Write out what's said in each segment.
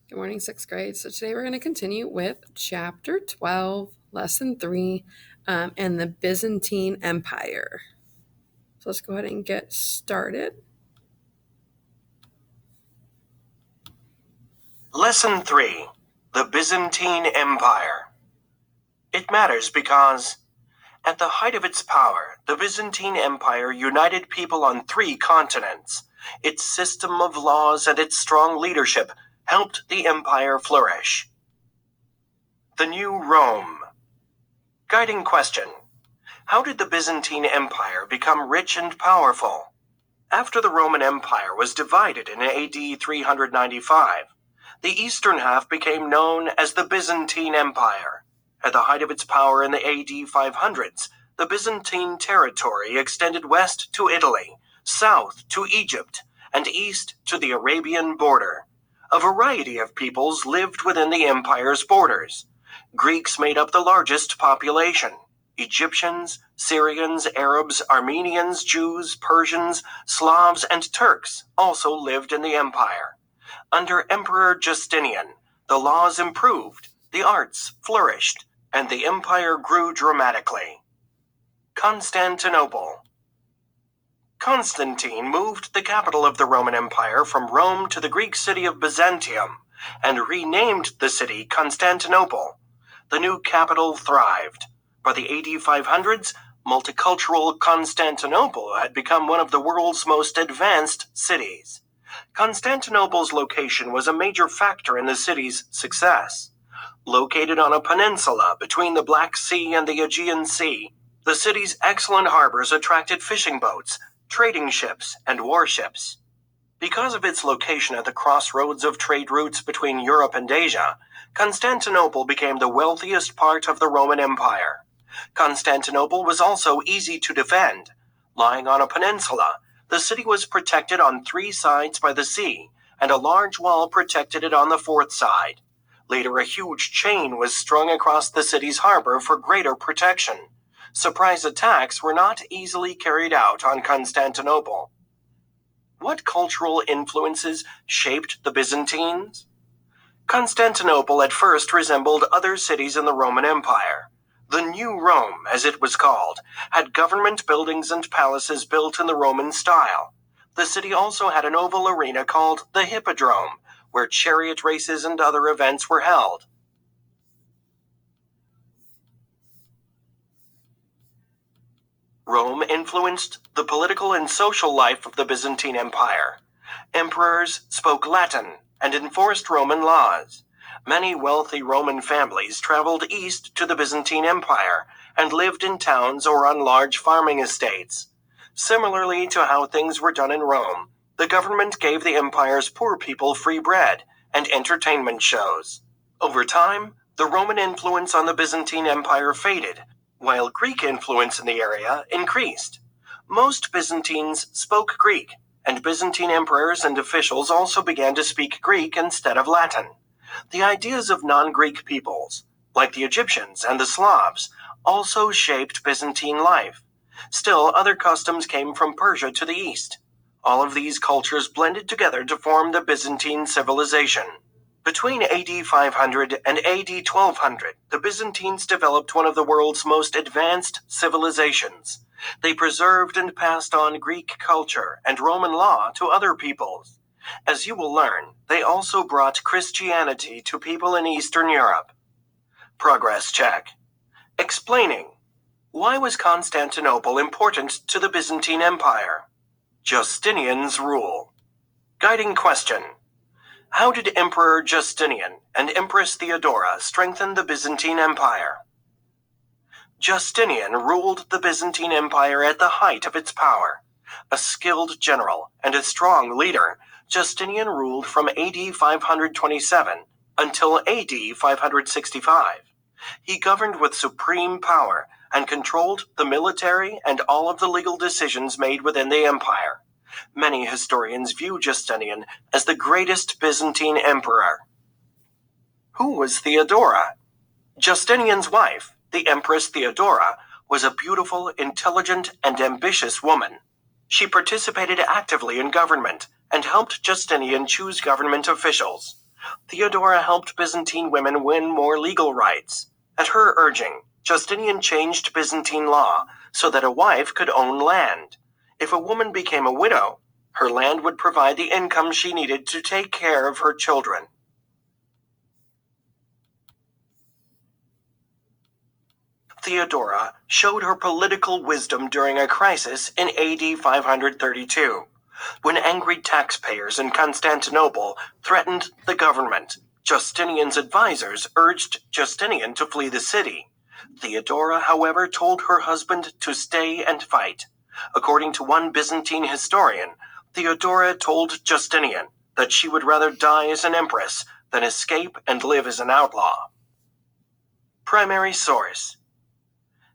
Good morning, sixth grade. So today we're going to continue with Chapter 12, Lesson 3, and the Byzantine Empire. So let's go ahead and get started. Lesson 3. The Byzantine Empire. It matters because, at the height of its power, the Byzantine Empire united people on 3 continents. Its system of laws and its strong leadership helped the empire flourish. The New Rome. Guiding question. How did the Byzantine Empire become rich and powerful? After the Roman Empire was divided in AD 395, the eastern half became known as the Byzantine Empire. At the height of its power in the AD 500s, the Byzantine territory extended west to Italy, south to Egypt, and east to the Arabian border. A variety of peoples lived within the empire's borders. Greeks made up the largest population. Egyptians, Syrians, Arabs, Armenians, Jews, Persians, Slavs, and Turks also lived in the empire. Under Emperor Justinian, the laws improved, the arts flourished, and the empire grew dramatically. Constantinople. Constantine moved the capital of the Roman Empire from Rome to the Greek city of Byzantium and renamed the city Constantinople. The new capital thrived. By the AD 500s, multicultural Constantinople had become one of the world's most advanced cities. Constantinople's location was a major factor in the city's success. Located on a peninsula between the Black Sea and the Aegean Sea, the city's excellent harbors attracted fishing boats, trading ships, and warships. Because of its location at the crossroads of trade routes between Europe and Asia, Constantinople became the wealthiest part of the Roman Empire. Constantinople was also easy to defend. Lying on a peninsula, the city was protected on 3 sides by the sea, and a large wall protected it on the 4th side. Later, a huge chain was strung across the city's harbor for greater protection. Surprise attacks were not easily carried out on Constantinople. What cultural influences shaped the Byzantines? Constantinople at first resembled other cities in the Roman Empire. The New Rome, as it was called, had government buildings and palaces built in the Roman style. The city also had an oval arena called the Hippodrome, where chariot races and other events were held. Rome influenced the political and social life of the Byzantine Empire. Emperors spoke Latin and enforced Roman laws. Many wealthy Roman families traveled east to the Byzantine Empire and lived in towns or on large farming estates. Similarly to how things were done in Rome, the government gave the empire's poor people free bread and entertainment shows. Over time, the Roman influence on the Byzantine Empire faded, while Greek influence in the area increased. Most Byzantines spoke Greek, and Byzantine emperors and officials also began to speak Greek instead of Latin. The ideas of non-Greek peoples, like the Egyptians and the Slavs, also shaped Byzantine life. Still, other customs came from Persia to the east. All of these cultures blended together to form the Byzantine civilization. Between AD 500 and AD 1200, the Byzantines developed one of the world's most advanced civilizations. They preserved and passed on Greek culture and Roman law to other peoples. As you will learn, they also brought Christianity to people in Eastern Europe. Progress check. Explaining. Why was Constantinople important to the Byzantine Empire? Justinian's rule. Guiding question. How did Emperor Justinian and Empress Theodora strengthen the Byzantine Empire? Justinian ruled the Byzantine Empire at the height of its power. A skilled general and a strong leader, Justinian ruled from AD 527 until AD 565. He governed with supreme power and controlled the military and all of the legal decisions made within the empire. Many historians view Justinian as the greatest Byzantine emperor. Who was Theodora? Justinian's wife, the Empress Theodora, was a beautiful, intelligent, and ambitious woman. She participated actively in government and helped Justinian choose government officials. Theodora helped Byzantine women win more legal rights. At her urging, Justinian changed Byzantine law so that a wife could own land. If a woman became a widow, her land would provide the income she needed to take care of her children. Theodora showed her political wisdom during a crisis in AD 532, when angry taxpayers in Constantinople threatened the government. Justinian's advisors urged Justinian to flee the city. Theodora, however, told her husband to stay and fight. According to one Byzantine historian, Theodora told Justinian that she would rather die as an empress than escape and live as an outlaw. Primary source: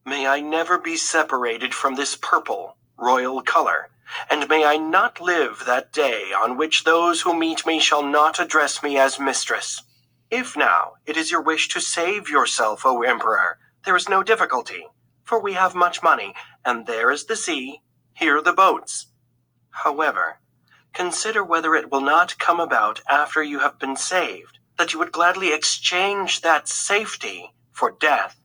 may I never be separated from this purple, royal color, and may I not live that day on which those who meet me shall not address me as mistress. If now it is your wish to save yourself, O Emperor, there is no difficulty, for we have much money, and there is the sea, here the boats. However, consider whether it will not come about after you have been saved, that you would gladly exchange that safety for death.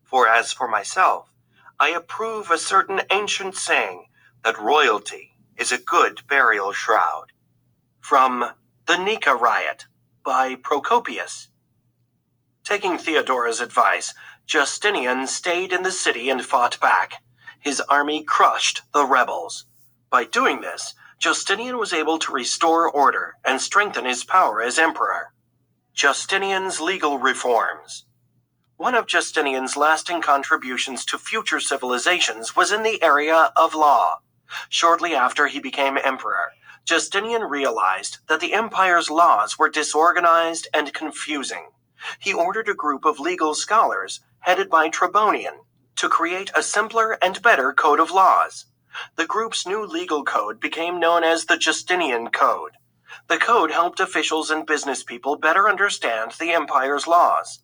For as for myself, I approve a certain ancient saying that royalty is a good burial shroud. From The Nika Riot by Procopius. Taking Theodora's advice, Justinian stayed in the city and fought back. His army crushed the rebels. By doing this, Justinian was able to restore order and strengthen his power as emperor. Justinian's legal reforms. One of Justinian's lasting contributions to future civilizations was in the area of law. Shortly after he became emperor, Justinian realized that the empire's laws were disorganized and confusing. He ordered a group of legal scholars, headed by Tribonian, to create a simpler and better code of laws. The group's new legal code became known as the Justinian Code. The code helped officials and business people better understand the empire's laws.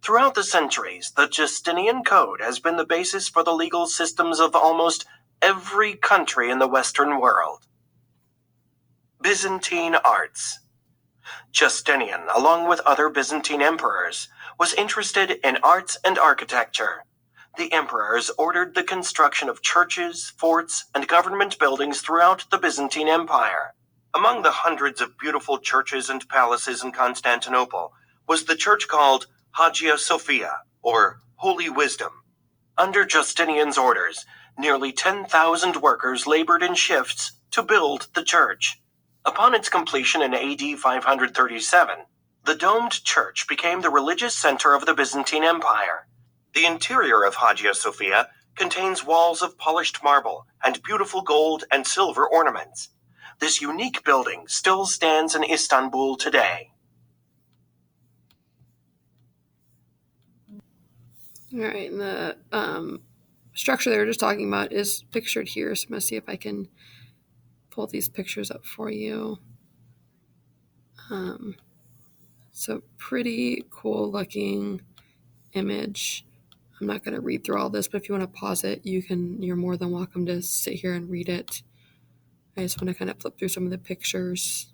Throughout the centuries, the Justinian Code has been the basis for the legal systems of almost every country in the Western world. Byzantine arts. Justinian, along with other Byzantine emperors, was interested in arts and architecture. The emperors ordered the construction of churches, forts, and government buildings throughout the Byzantine Empire. Among the hundreds of beautiful churches and palaces in Constantinople was the church called Hagia Sophia, or Holy Wisdom. Under Justinian's orders, nearly 10,000 workers labored in shifts to build the church. Upon its completion in AD 537, the domed church became the religious center of the Byzantine Empire. The interior of Hagia Sophia contains walls of polished marble and beautiful gold and silver ornaments. This unique building still stands in Istanbul today. All right, and the structure they were just talking about is pictured here. So I'm going to see if I can pull these pictures up for you. So pretty cool looking image. I'm not going to read through all this, but if you want to pause it, you're more than welcome to sit here and read it. I just want to kind of flip through some of the pictures.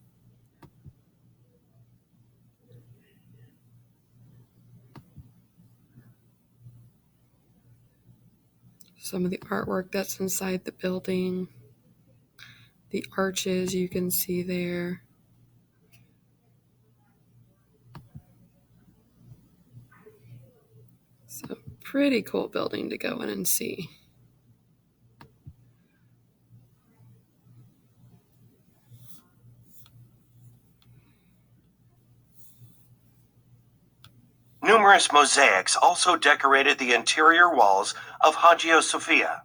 Some of the artwork that's inside the building. The arches you can see there. So pretty cool building to go in and see. Numerous mosaics also decorated the interior walls of Hagia Sophia.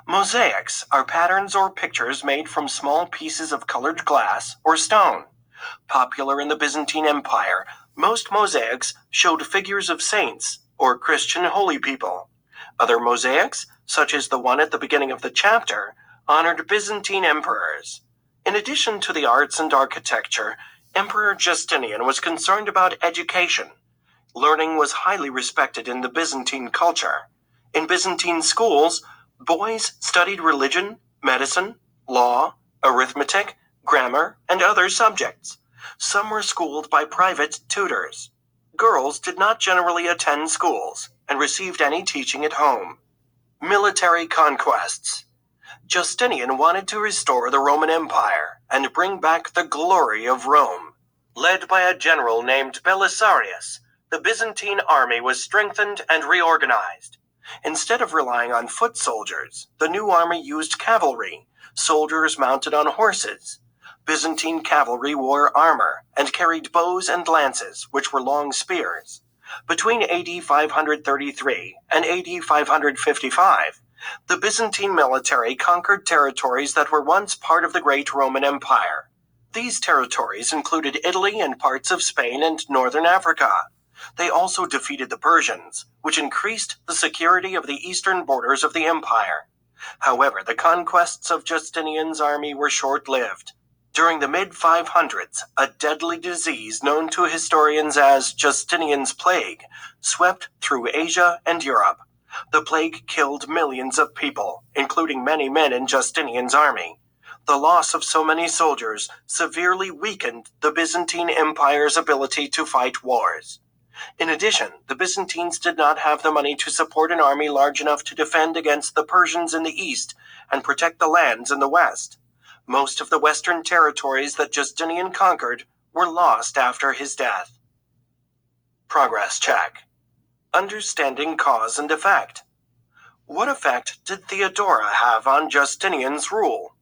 Mosaics are patterns or pictures made from small pieces of colored glass or stone. Popular in the Byzantine Empire, most mosaics showed figures of saints or Christian holy people. Other mosaics, such as the one at the beginning of the chapter, honored Byzantine emperors. In addition to the arts and architecture, Emperor Justinian was concerned about education. Learning was highly respected in the Byzantine culture. In Byzantine schools, boys studied religion, medicine, law, arithmetic, grammar, and other subjects. Some were schooled by private tutors. Girls did not generally attend schools and received any teaching at home. Military conquests. Justinian wanted to restore the Roman Empire and bring back the glory of Rome. Led by a general named Belisarius, the Byzantine army was strengthened and reorganized. Instead of relying on foot soldiers, the new army used cavalry, soldiers mounted on horses. Byzantine cavalry wore armor and carried bows and lances, which were long spears. Between AD 533 and AD 555, the Byzantine military conquered territories that were once part of the Great Roman Empire. These territories included Italy and parts of Spain and northern Africa. They also defeated the Persians, which increased the security of the eastern borders of the empire. However, the conquests of Justinian's army were short-lived. During the mid-500s, a deadly disease known to historians as Justinian's plague swept through Asia and Europe. The plague killed millions of people, including many men in Justinian's army. The loss of so many soldiers severely weakened the Byzantine Empire's ability to fight wars. In addition, the Byzantines did not have the money to support an army large enough to defend against the Persians in the east and protect the lands in the west. Most of the western territories that Justinian conquered were lost after his death. Progress check. Understanding cause and effect. What effect did Theodora have on Justinian's rule?